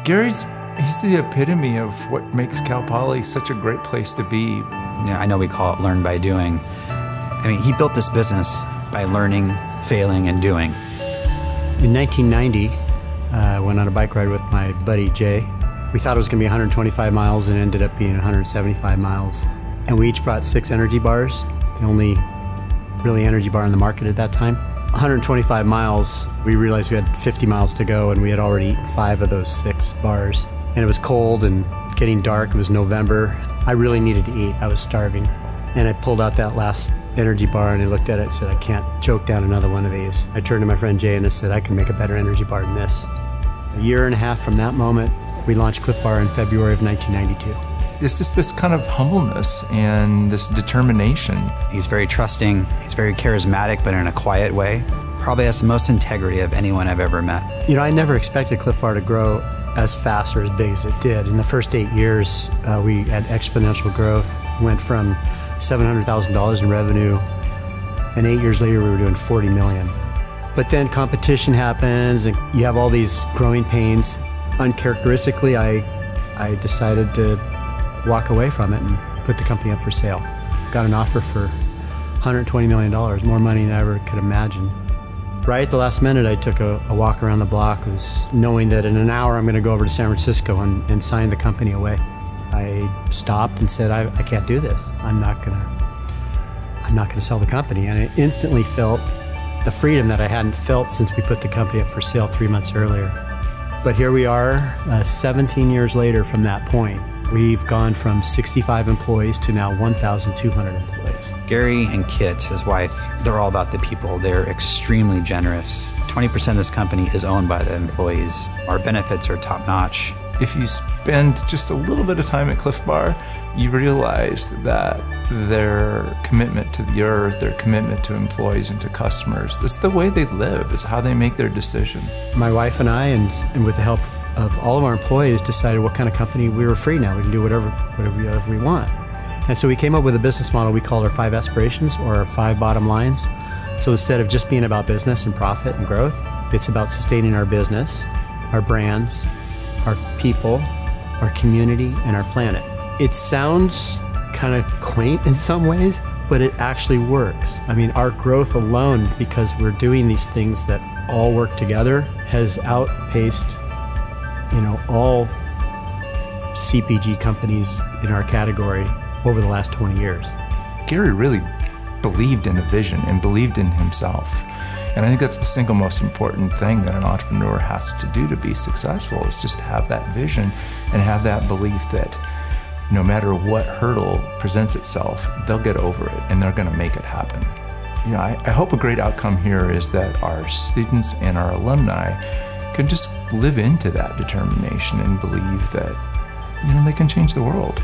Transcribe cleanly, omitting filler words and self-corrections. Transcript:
He's the epitome of what makes Cal Poly such a great place to be. Yeah, I know we call it learn by doing. I mean, he built this business by learning, failing, and doing. In 1990, I went on a bike ride with my buddy Jay. We thought it was going to be 125 miles and it ended up being 175 miles. And we each brought 6 energy bars, the only really energy bar in the market at that time. 125 miles, we realized we had 50 miles to go and we had already eaten 5 of those 6 bars. And it was cold and getting dark, it was November. I really needed to eat, I was starving. And I pulled out that last energy bar and I looked at it and said, I can't choke down another one of these. I turned to my friend Jay and I said, I can make a better energy bar than this. A year and a half from that moment, we launched Clif Bar in February of 1992. It's just this kind of humbleness and this determination. He's very trusting, he's very charismatic, but in a quiet way. Probably has the most integrity of anyone I've ever met. You know, I never expected Clif Bar to grow as fast or as big as it did. In the first 8 years, we had exponential growth. Went from $700,000 in revenue, and 8 years later we were doing 40 million. But then competition happens and you have all these growing pains. Uncharacteristically, I decided to walk away from it and put the company up for sale. Got an offer for $120 million, more money than I ever could imagine. Right at the last minute, I took a walk around the block, was knowing that in an hour I'm going to go over to San Francisco and sign the company away. I stopped and said, I can't do this. I'm not gonna sell the company. And I instantly felt the freedom that I hadn't felt since we put the company up for sale 3 months earlier. But here we are, 17 years later from that point. We've gone from 65 employees to now 1,200 employees. Gary and Kit, his wife, they're all about the people. They're extremely generous. 20% of this company is owned by the employees. Our benefits are top-notch. If you spend just a little bit of time at Clif Bar, you realize that their commitment to the earth, their commitment to employees and to customers, that's the way they live, it's how they make their decisions. My wife and I, and with the help of all of our employees, decided what kind of company we were free now. We can do whatever we want. And so we came up with a business model we called our 5 aspirations, or our 5 bottom lines. So instead of just being about business and profit and growth, it's about sustaining our business, our brands, our people, our community, and our planet. It sounds kind of quaint in some ways, but it actually works. I mean, our growth alone, because we're doing these things that all work together, has outpaced, you know, all CPG companies in our category over the last 20 years. Gary really believed in a vision and believed in himself. And I think that's the single most important thing that an entrepreneur has to do to be successful, is just have that vision and have that belief that no matter what hurdle presents itself, they'll get over it and they're going to make it happen. You know, I hope a great outcome here is that our students and our alumni can just live into that determination and believe that, you know, they can change the world.